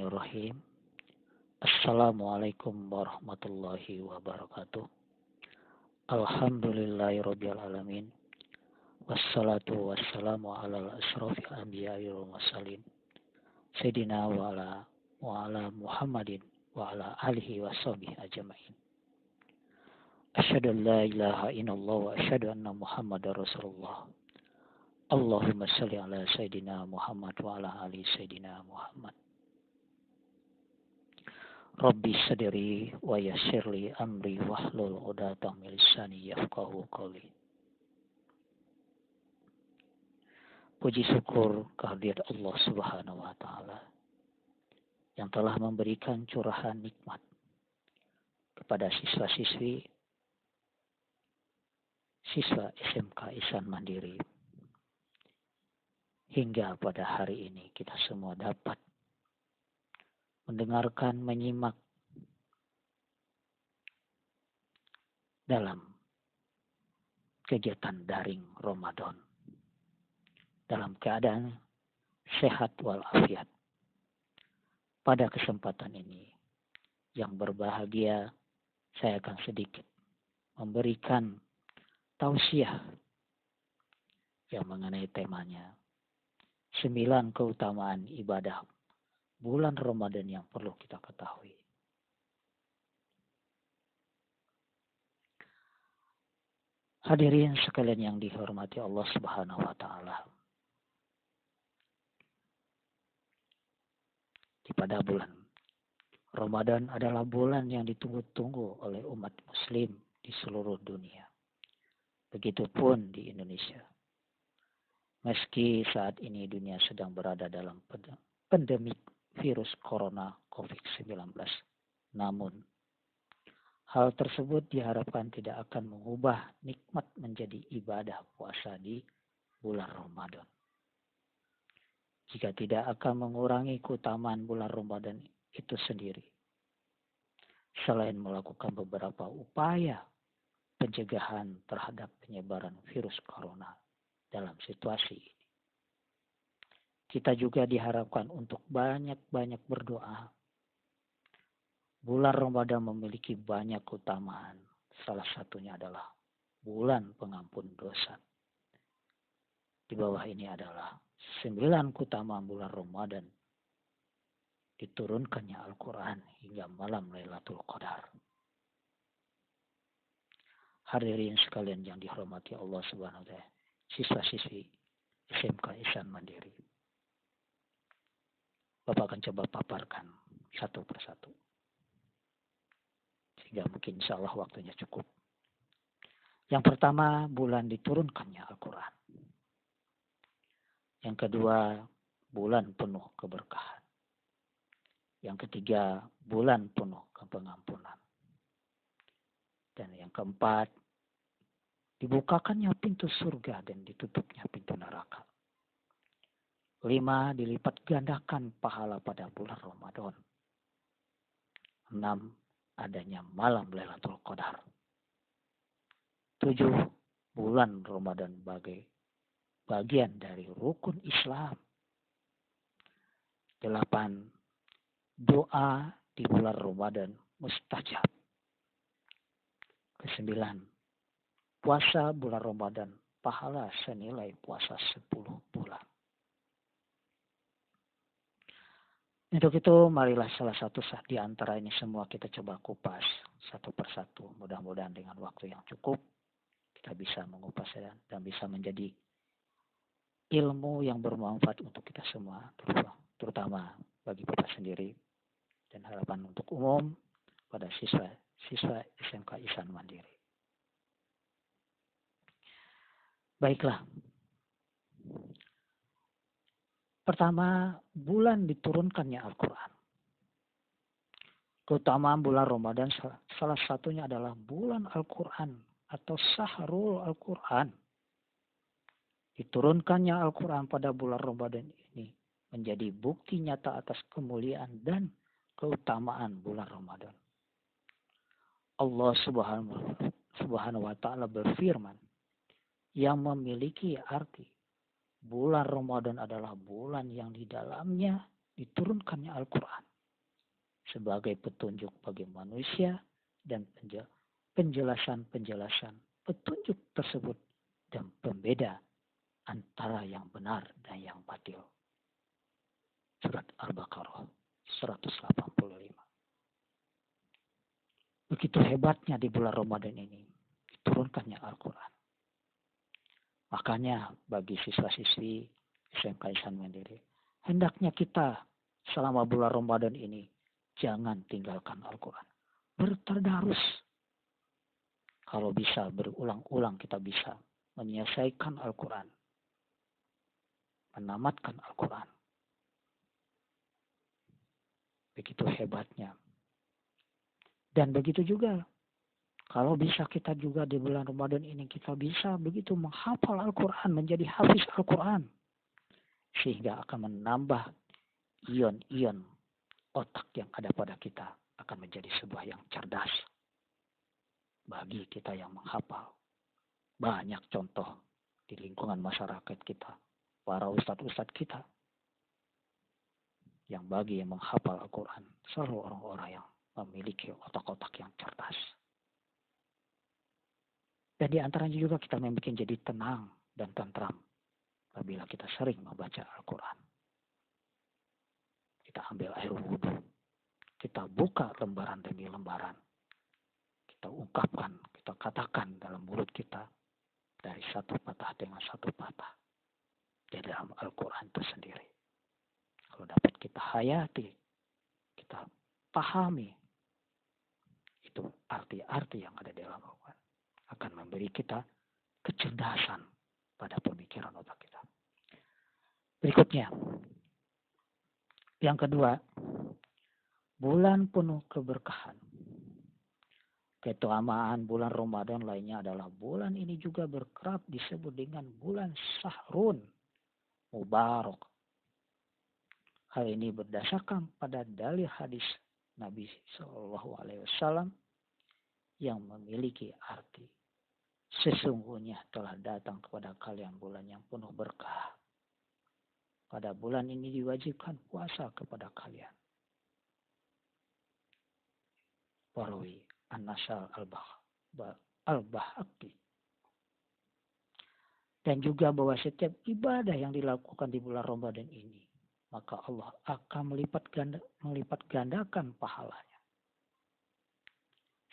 Bismillahirrahmanirrahim. Assalamualaikum warahmatullahi wabarakatuh. Alhamdulillahirabbil alamin. Wassalatu wassalamu ala asyrofil anbiya'i wal mursalin. Sayyidina wa ala Muhammadin wa ala alihi wa sahbihi ajma'in. Asyhadu an la ilaha illallah wa asyhadu anna Muhammadar Rasulullah. Allahumma shalli ala Sayyidina Muhammad wa ala ali Sayyidina Muhammad. Rabbi sadri wa yassirli amri wahlul 'uqdatam min lisani yafqahu qawli. Puji syukur kehadirat Allah Subhanahu wa taala yang telah memberikan curahan nikmat kepada siswa-siswi siswa SMK Ihsan Mandiri. Hingga pada hari ini kita semua dapat mendengarkan, menyimak dalam kegiatan daring Ramadan dalam keadaan sehat walafiat. Pada kesempatan ini yang berbahagia, saya akan sedikit memberikan tausiah yang mengenai temanya 9 keutamaan ibadah bulan Ramadan yang perlu kita ketahui. Hadirin sekalian yang dihormati Allah Subhanahu wa taala. Di pada bulan Ramadan adalah bulan yang ditunggu-tunggu oleh umat muslim di seluruh dunia. Begitupun di Indonesia. Meski saat ini dunia sedang berada dalam pandemi virus corona COVID-19. Namun, hal tersebut diharapkan tidak akan mengubah nikmat menjadi ibadah puasa di bulan Ramadan. Jika tidak akan mengurangi keutamaan bulan Ramadan itu sendiri. Selain melakukan beberapa upaya pencegahan terhadap penyebaran virus corona dalam situasi ini. Kita juga diharapkan untuk banyak-banyak berdoa. Bulan Ramadan memiliki banyak keutamaan. Salah satunya adalah bulan pengampun dosa. Di bawah ini adalah 9 keutamaan bulan Ramadan. Diturunkannya Al-Quran hingga malam Lailatul Qadar. Hadirin sekalian yang dihormati Allah Subhanahu wa taala, siswa-siswi SMK Ihsan Mandiri. Bapak akan coba paparkan satu persatu. Sehingga mungkin insya Allah waktunya cukup. Yang pertama, bulan diturunkannya Al-Quran. Yang kedua, bulan penuh keberkahan. Yang ketiga, bulan penuh kepengampunan. Dan yang keempat, dibukakannya pintu surga dan ditutupnya pintu neraka. 5. Dilipat gandakan pahala pada bulan Ramadan. 6. Adanya malam Lailatul Qadar. 7. Bulan Ramadan sebagai bagian dari rukun Islam. 8. Doa di bulan Ramadan mustajab. 9. Puasa bulan Ramadan pahala senilai puasa 10 bulan. Untuk itu, marilah salah satu di antara ini semua kita coba kupas satu persatu. Mudah-mudahan dengan waktu yang cukup, kita bisa mengupas dan bisa menjadi ilmu yang bermanfaat untuk kita semua. Terutama bagi Bapak sendiri. Dan harapan untuk umum pada siswa SMK Ihsan Mandiri. Baiklah. Pertama, bulan diturunkannya Al-Quran. Keutamaan bulan Ramadan salah satunya adalah bulan Al-Quran atau Syahrul Al-Quran. Diturunkannya Al-Quran pada bulan Ramadan ini menjadi bukti nyata atas kemuliaan dan keutamaan bulan Ramadan. Allah Subhanahu wa taala berfirman yang memiliki arti bulan Ramadan adalah bulan yang di dalamnya diturunkannya Al-Quran. sebagai petunjuk bagi manusia dan penjelasan-penjelasan petunjuk tersebut dan pembeda antara yang benar dan yang batil. Surat Al-Baqarah 185. Begitu hebatnya di bulan Ramadan ini diturunkannya Al-Quran. Makanya bagi siswa-siswi SMK Ihsan Mandiri, hendaknya kita selama bulan Ramadan ini jangan tinggalkan Al-Quran. Bertadarus. Kalau bisa berulang-ulang kita bisa menyelesaikan Al-Quran. Menamatkan Al-Quran. Begitu hebatnya. Dan begitu juga, kalau bisa kita juga di bulan Ramadan ini kita bisa begitu menghafal Al-Quran, menjadi hafiz Al-Quran. Sehingga akan menambah ion-ion otak yang ada pada kita akan menjadi sebuah yang cerdas. Bagi kita yang menghafal. Banyak contoh di lingkungan masyarakat kita. Para ustadz-ustadz kita. Yang bagi yang menghafal Al-Quran. Selalu orang-orang yang memiliki otak-otak yang cerdas. Dan di antaranya juga kita membuat jadi tenang dan tentram. Apabila kita sering membaca Al-Quran. Kita ambil air wudhu. Kita buka lembaran demi lembaran. Kita ungkapkan, kita katakan dalam mulut kita. Dari satu patah dengan satu patah. Di dalam Al-Quran itu sendiri. Kalau dapat kita hayati. Kita pahami. Itu arti-arti yang ada di dalam Al-Quran. Akan memberi kita kecerdasan pada pemikiran otak kita. Berikutnya. Yang kedua. Bulan penuh keberkahan. Keutamaan bulan Ramadan lainnya adalah bulan ini juga berkerap disebut dengan bulan Syahrun Mubarak. Hal ini berdasarkan pada dalil hadis Nabi SAW yang memiliki arti. Sesungguhnya telah datang kepada kalian bulan yang penuh berkah. Pada bulan ini diwajibkan puasa kepada kalian. Warwi An-Nasal Al-Bahaqi. Dan juga bahwa setiap ibadah yang dilakukan di bulan Ramadan ini, maka Allah akan melipat gandakan pahalanya.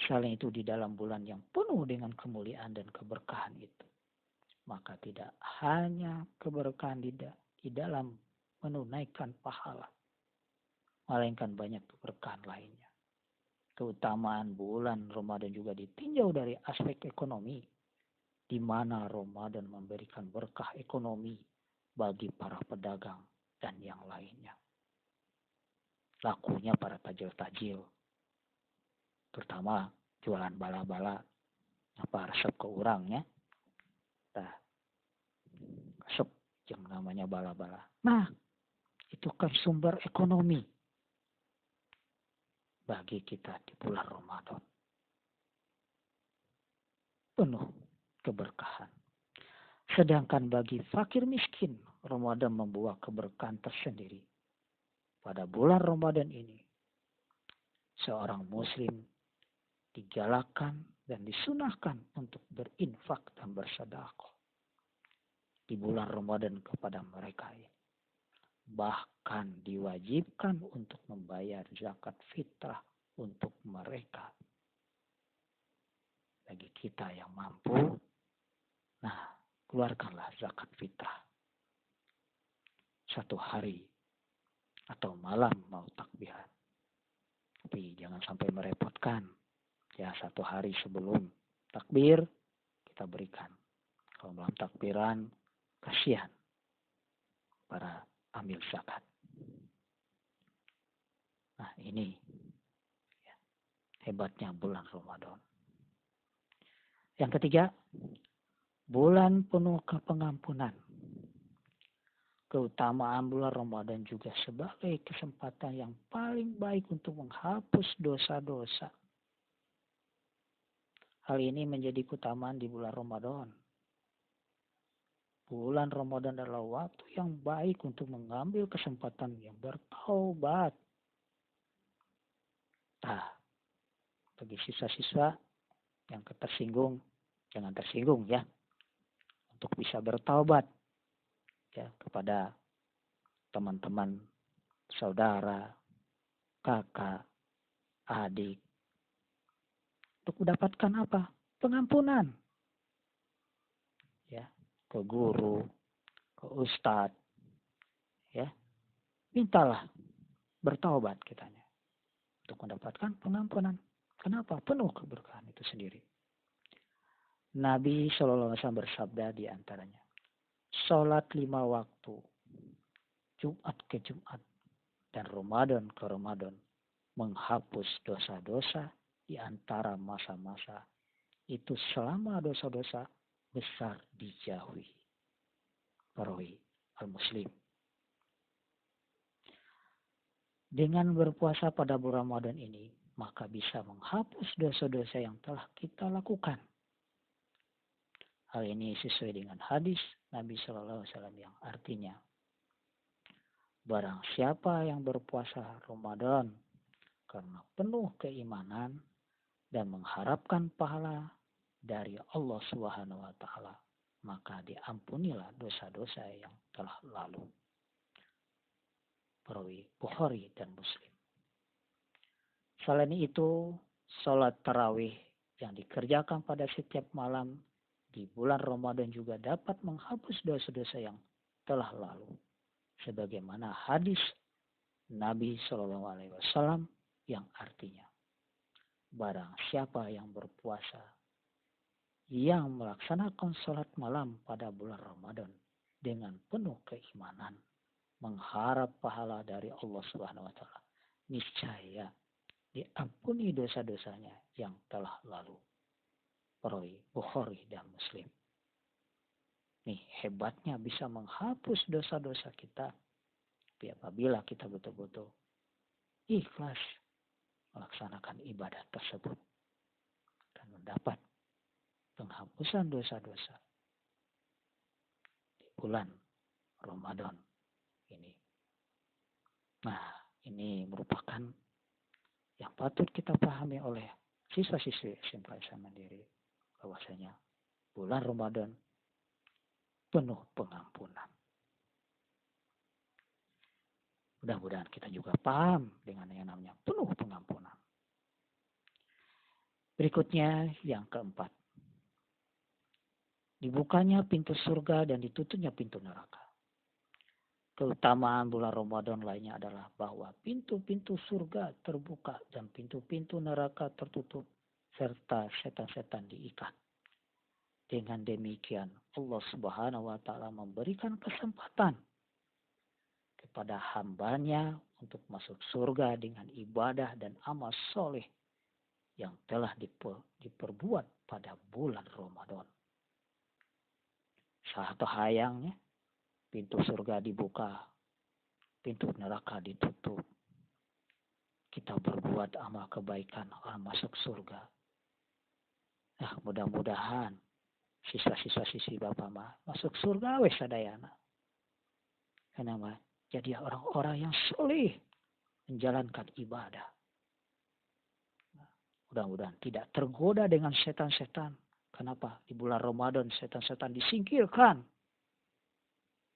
Selain itu di dalam bulan yang penuh dengan kemuliaan dan keberkahan itu, maka tidak hanya keberkahan di dalam menunaikan pahala, melainkan banyak keberkahan lainnya. Keutamaan bulan Ramadan juga ditinjau dari aspek ekonomi, di mana Ramadan memberikan berkah ekonomi bagi para pedagang dan yang lainnya. Lakunya para tajil-tajil, terutama jualan bala-bala, apa resep ke urangnya, resep yang namanya bala-bala. Nah, itu kan sumber ekonomi bagi kita di bulan Ramadan. Penuh keberkahan. Sedangkan bagi fakir miskin, Ramadan membawa keberkahan tersendiri. Pada bulan Ramadan ini, seorang muslim digalakkan dan disunahkan untuk berinfak dan bersedekah di bulan Ramadan kepada mereka ini. Bahkan diwajibkan untuk membayar zakat fitrah untuk mereka. Bagi kita yang mampu, nah keluarkanlah zakat fitrah. Satu hari atau malam mau takbiran. Tapi jangan sampai merepotkan. Ya, satu hari sebelum takbir kita berikan. Kalau malam takbiran, kasihan para ambil zakat. Nah ini ya, hebatnya bulan Ramadan. Yang ketiga, bulan penuh kepengampunan. Keutamaan bulan Ramadan juga sebagai kesempatan yang paling baik untuk menghapus dosa-dosa. Hal ini menjadi keutamaan di bulan Ramadan. Bulan Ramadan adalah waktu yang baik untuk mengambil kesempatan yang bertaubat. Nah, bagi siswa-siswa yang tersinggung, jangan tersinggung ya, untuk bisa bertaubat ya kepada teman-teman, saudara, kakak, adik, untuk mendapatkan apa? Pengampunan ya, ke guru, ke ustadz ya. Mintalah bertaubat kitanya untuk mendapatkan pengampunan. Kenapa? Penuh keberkahan itu sendiri. Nabi SAW bersabda di antaranya, sholat 5 waktu, Jumat ke Jumat, dan Ramadan ke Ramadan, menghapus dosa-dosa di antara masa-masa itu selama dosa-dosa besar dijauhi. Perawi Al-Muslim. Dengan berpuasa pada bulan Ramadan ini, maka bisa menghapus dosa-dosa yang telah kita lakukan. Hal ini sesuai dengan hadis Nabi SAW yang artinya, barang siapa yang berpuasa Ramadan karena penuh keimanan dan mengharapkan pahala dari Allah Subhanahu wa taala, maka diampunilah dosa-dosa yang telah lalu. Perawi Bukhari dan Muslim. Selain itu, sholat tarawih yang dikerjakan pada setiap malam di bulan Ramadan juga dapat menghapus dosa-dosa yang telah lalu. Sebagaimana hadis Nabi SAW yang artinya, barang siapa yang berpuasa yang melaksanakan sholat malam pada bulan Ramadan dengan penuh keimanan, mengharap pahala dari Allah Subhanahu wa taala, niscaya diampuni dosa-dosanya yang telah lalu. Perawi Bukhari dan Muslim. Nih, hebatnya bisa menghapus dosa-dosa kita apabila kita betul-betul ikhlas melaksanakan ibadah tersebut dan mendapat penghapusan dosa-dosa di bulan Ramadan ini. Nah, ini merupakan yang patut kita pahami oleh siswa-siswi SMP Islam Mandiri, bahwasanya bulan Ramadan penuh pengampunan. Mudah-mudahan kita juga paham dengan yang namanya penuh pengampunan. Berikutnya yang keempat, dibukanya pintu surga dan ditutupnya pintu neraka. Keutamaan bulan Ramadan lainnya adalah bahwa pintu-pintu surga terbuka dan pintu-pintu neraka tertutup serta setan-setan diikat. Dengan demikian Allah Subhanahu wa taala memberikan kesempatan kepada hambanya untuk masuk surga dengan ibadah dan amal soleh yang telah diperbuat pada bulan Ramadan. Satu hayangnya, pintu surga dibuka, pintu neraka ditutup. Kita berbuat amal kebaikan, orang masuk surga. Nah, mudah-mudahan siswa-siswi Bapak mah masuk surga wes sadayana. Kenapa? Jadi orang-orang yang soleh menjalankan ibadah. Mudah-mudahan tidak tergoda dengan setan-setan. Kenapa? Di bulan Ramadan setan-setan disingkirkan.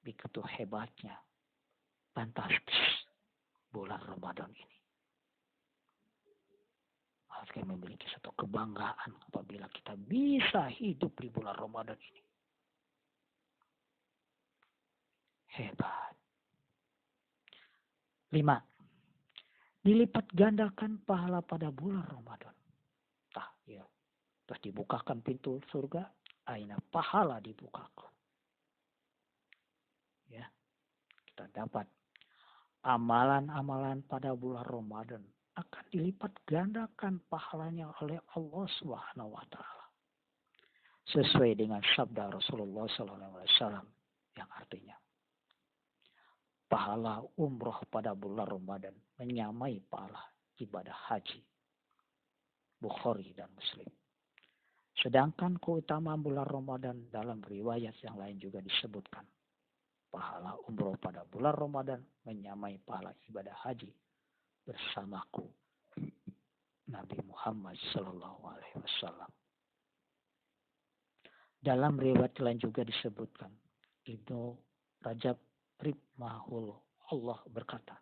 Begitu hebatnya, fantastis bulan Ramadan ini. Kita memiliki satu kebanggaan apabila kita bisa hidup di bulan Ramadan ini. Hebat. 5. Dilipat gandakan pahala pada bulan Ramadan. Ya. Terus dibukakan pintu surga, aina pahala dibukakan. Ya. Kita dapat amalan-amalan pada bulan Ramadan akan dilipat gandakan pahalanya oleh Allah Subhanahu wa taala. Sesuai dengan sabda Rasulullah SAW yang artinya, pahala umroh pada bulan Ramadan menyamai pahala ibadah haji. Bukhari dan Muslim. Sedangkan keutamaan bulan Ramadan dalam riwayat yang lain juga disebutkan, pahala umroh pada bulan Ramadan menyamai pahala ibadah haji bersamaku Nabi Muhammad Sallallahu Alaihi Wasallam. Dalam riwayat lain juga disebutkan, Ibnu Rajab Rimahul Allah berkata,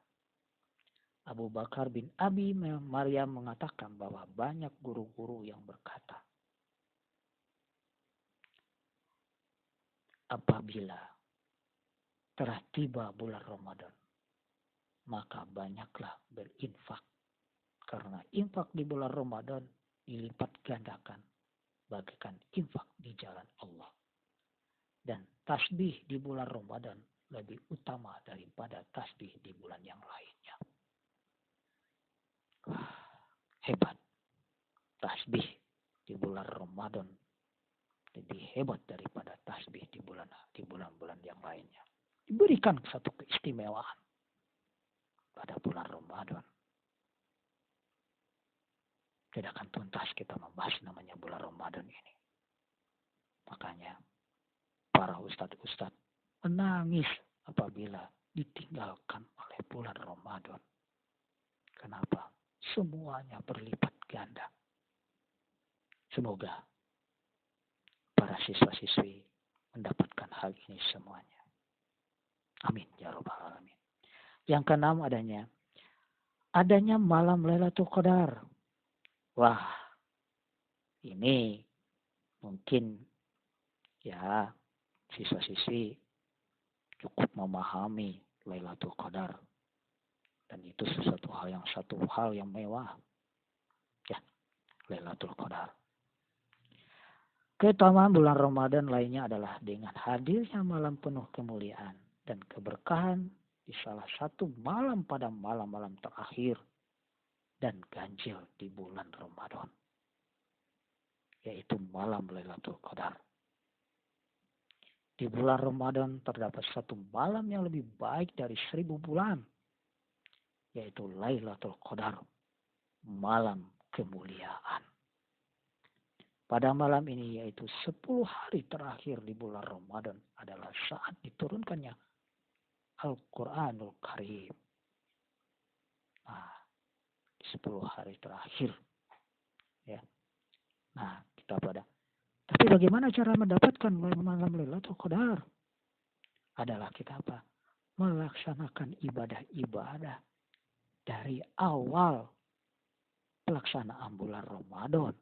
Abu Bakar bin Abi Maryam mengatakan bahwa banyak guru-guru yang berkata, apabila telah tiba bulan Ramadan, maka banyaklah berinfak. Karena infak di bulan Ramadan dilipat gandakan bagaikan infak di jalan Allah. Dan tasbih di bulan Ramadan lebih utama daripada tasbih di bulan yang lainnya. Hebat. Tasbih di bulan Ramadan lebih hebat daripada tasbih di bulan-bulan yang lainnya. Diberikan satu keistimewaan pada bulan Ramadan. Tidak akan tuntas kita membahas namanya bulan Ramadan ini. Makanya para ustadz-ustadz menangis apabila ditinggalkan oleh bulan Ramadan. Kenapa? Semuanya berlipat ganda. Semoga para siswa-siswi mendapatkan hal ini semuanya. Amin ya rabbal alamin. Yang keenam adanya malam Lailatul Qadar. Wah, ini mungkin ya siswa-siswi cukup memahami Lailatul Qadar, dan itu satu hal yang mewah. Ya, Lailatul Qadar. Keutamaan bulan Ramadan lainnya adalah dengan hadirnya malam penuh kemuliaan dan keberkahan di salah satu malam pada malam-malam terakhir dan ganjil di bulan Ramadan, yaitu malam Lailatul Qadar. Di bulan Ramadan terdapat satu malam yang lebih baik dari 1000 bulan, yaitu Lailatul Qadar, malam kemuliaan. Pada malam ini, yaitu 10 hari terakhir di bulan Ramadan, adalah saat diturunkannya Al-Quranul Karim. Nah, 10 hari terakhir. Ya. Nah, tapi bagaimana cara mendapatkan malam Lailatul Qadar? Adalah kita apa? Melaksanakan ibadah-ibadah dari awal pelaksanaan bulan Ramadan.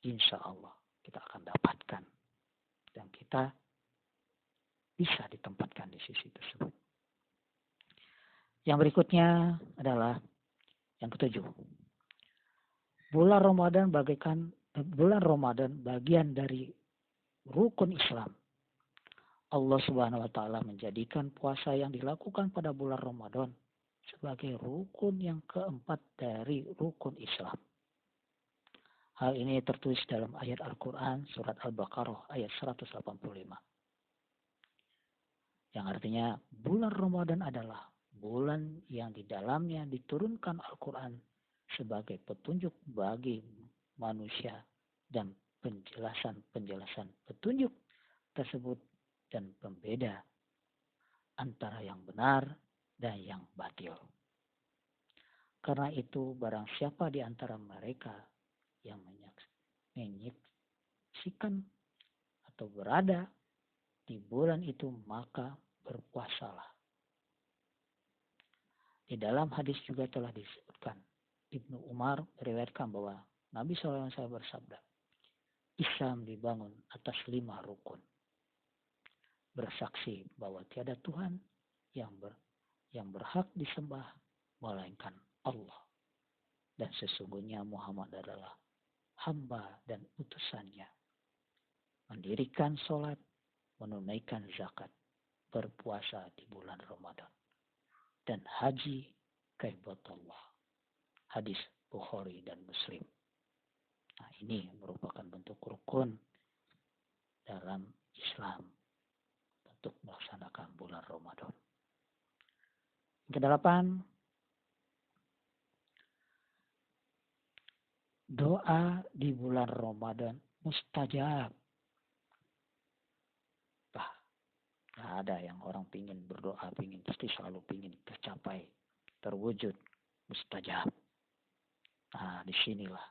Insya Allah kita akan dapatkan. Dan kita bisa ditempatkan di sisi tersebut. Yang berikutnya adalah yang ketujuh. Bulan Ramadan bagian dari rukun Islam. Allah Subhanahu wa taala menjadikan puasa yang dilakukan pada bulan Ramadan sebagai rukun yang keempat dari rukun Islam. Hal ini tertulis dalam ayat Al-Quran surat Al-Baqarah ayat 185. Yang artinya bulan Ramadan adalah bulan yang di dalamnya diturunkan Al-Quran sebagai petunjuk bagi manusia dan penjelasan petunjuk tersebut dan pembeda antara yang benar dan yang batil. Karena itu barang siapa di antara mereka yang menyaksikan atau berada di bulan itu, maka berpuasalah. Di dalam hadis juga telah disebutkan, Ibnu Umar meriwayatkan bahwa Nabi SAW bersabda, Islam dibangun atas 5 rukun. Bersaksi bahwa tiada Tuhan yang berhak disembah melainkan Allah. Dan sesungguhnya Muhammad adalah hamba dan utusannya. Mendirikan sholat, menunaikan zakat, berpuasa di bulan Ramadan, dan haji ke Baitullah. Hadis Bukhari dan Muslim. Nah, ini merupakan bentuk rukun dalam Islam untuk melaksanakan bulan Ramadan. Yang kedelapan, doa di bulan Ramadan mustajab. Nah, ada yang orang pingin berdoa, pasti selalu pingin tercapai, terwujud, mustajab. Nah, disinilah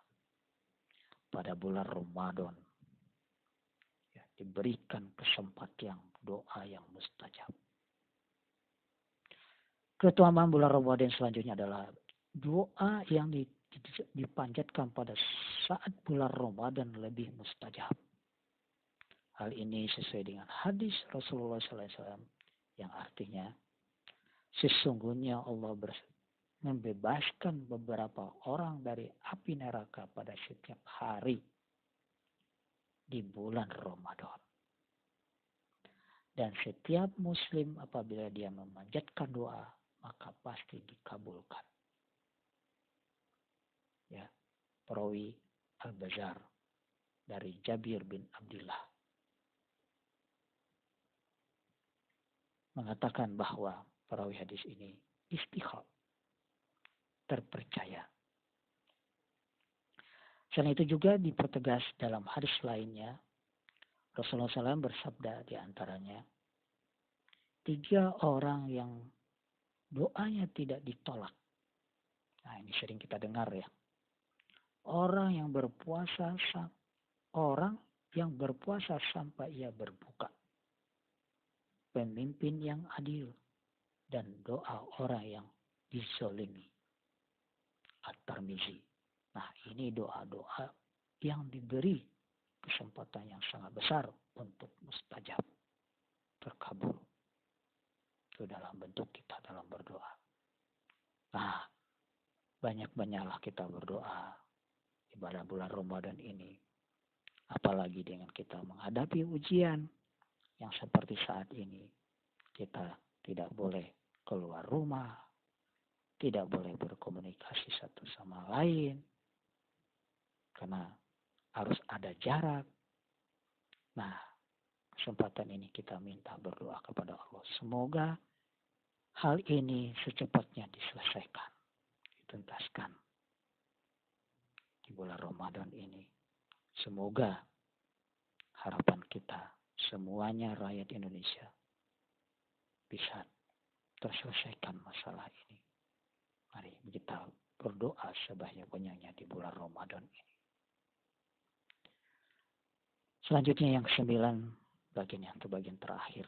pada bulan Ramadan ya, diberikan kesempatan doa yang mustajab. Keutamaan bulan Ramadan selanjutnya adalah doa yang dipanjatkan pada saat bulan Ramadan lebih mustajab. Hal ini sesuai dengan hadis Rasulullah SAW yang artinya sesungguhnya Allah membebaskan beberapa orang dari api neraka pada setiap hari di bulan Ramadan. Dan setiap muslim apabila dia memanjatkan doa, maka pasti dikabulkan. Ya, perawi Al-Bazar dari Jabir bin Abdullah mengatakan bahwa perawi hadis ini istiqam, terpercaya. Selain itu juga dipertegas dalam hadis lainnya, Rasulullah SAW bersabda di antaranya, 3 orang yang doanya tidak ditolak. Nah, ini sering kita dengar ya. Orang yang berpuasa sampai ia berbuka. Pemimpin yang adil dan doa orang yang dizolimi. At-Tirmizi. Nah, ini doa-doa yang diberi kesempatan yang sangat besar untuk mustajab, terkabul. Itu dalam bentuk kita dalam berdoa. Nah, banyak-banyaklah kita berdoa ibadah bulan Ramadan ini. Apalagi dengan kita menghadapi ujian yang seperti saat ini. Kita tidak boleh keluar rumah, tidak boleh berkomunikasi satu sama lain, karena harus ada jarak. Nah, kesempatan ini kita minta berdoa kepada Allah. Semoga hal ini secepatnya diselesaikan, dituntaskan di bulan Ramadan ini. Semoga harapan kita semuanya rakyat Indonesia bisa terselesaikan masalah ini. Mari kita berdoa sebanyak-banyaknya di bulan Ramadan ini. Selanjutnya yang ke-9, bagian terakhir.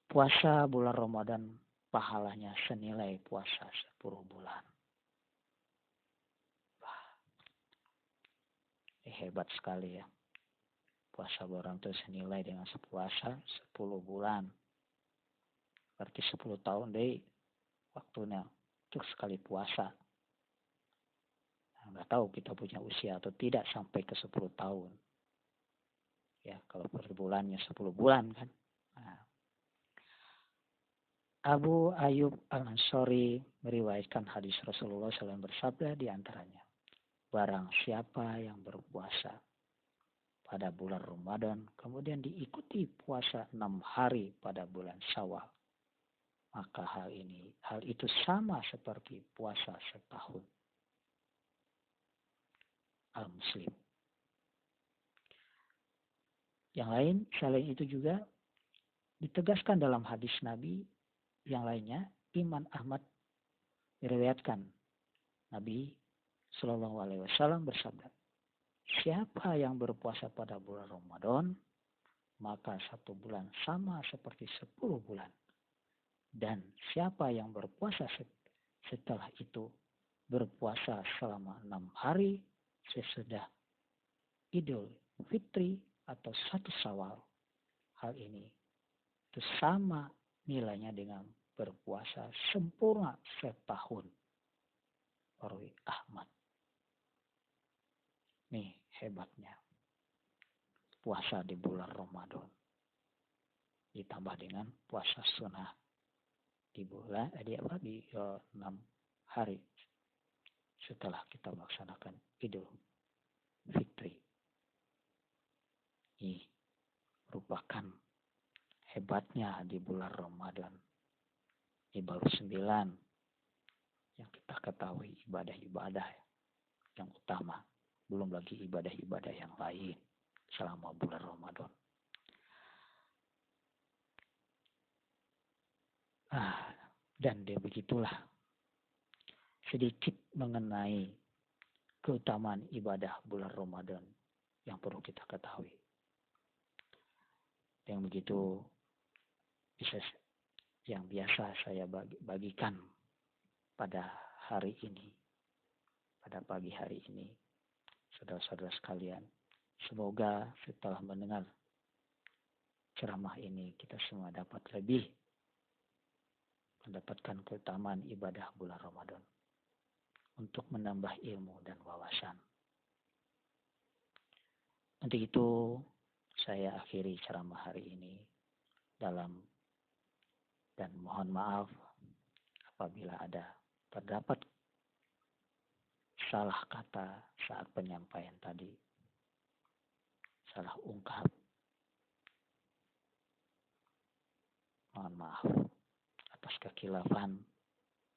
Puasa bulan Ramadan pahalanya senilai puasa 10 bulan. Wah, ini hebat sekali ya. Puasa bulan itu senilai dengan puasa 10 bulan. Berarti 10 tahun deh waktunya untuk sekali puasa. Nggak tahu kita punya usia atau tidak sampai ke 10 tahun. Ya, kalau per bulannya 10 bulan kan. Nah, Abu Ayyub Al-Ansari meriwayatkan hadis Rasulullah SAW bersabda di antaranya, barang siapa yang berpuasa pada bulan Ramadan kemudian diikuti puasa 6 hari pada bulan Syawal, maka hal itu sama seperti puasa setahun. Al-Muslim. Yang lain, selain itu juga ditegaskan dalam hadis Nabi yang lainnya, Imam Ahmad meriwayatkan Nabi Shallallahu Alaihi Wasallam bersabda, siapa yang berpuasa pada bulan Ramadan, maka 1 bulan sama seperti 10 bulan. Dan siapa yang berpuasa setelah itu berpuasa selama 6 hari sesudah Idul Fitri atau 1 Syawal, hal ini itu sama nilainya dengan berpuasa sempurna setahun. Perawi Ahmad. Nih hebatnya puasa di bulan Ramadan ditambah dengan puasa sunnah di 6 hari setelah kita melaksanakan Idul Fitri. Ini merupakan hebatnya di bulan Ramadan. Ini baru 9 yang kita ketahui ibadah-ibadah yang utama. Belum lagi ibadah-ibadah yang lain selama bulan Ramadan. Dan begitulah sedikit mengenai keutamaan ibadah bulan Ramadan yang perlu kita ketahui. Yang begitu bisa yang biasa saya bagikan pada hari ini, pada pagi hari ini, saudara-saudara sekalian. Semoga setelah mendengar ceramah ini kita semua dapat lebih mendapatkan keutamaan ibadah bulan Ramadan untuk menambah ilmu dan wawasan. Untuk itu saya akhiri ceramah hari ini dan mohon maaf apabila ada terdapat salah kata saat penyampaian tadi, salah ungkap. Mohon maaf atas kekilafan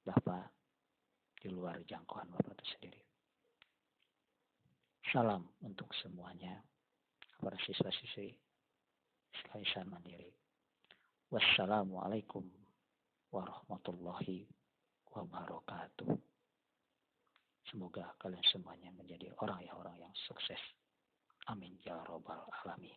Bapak di luar jangkauan Bapak itu sendiri. Salam untuk semuanya, para siswa-siswi Islam Mandiri. Wassalamualaikum warahmatullahi wabarakatuh. Semoga kalian semuanya menjadi orang yang sukses. Amin ya rabbal alamin.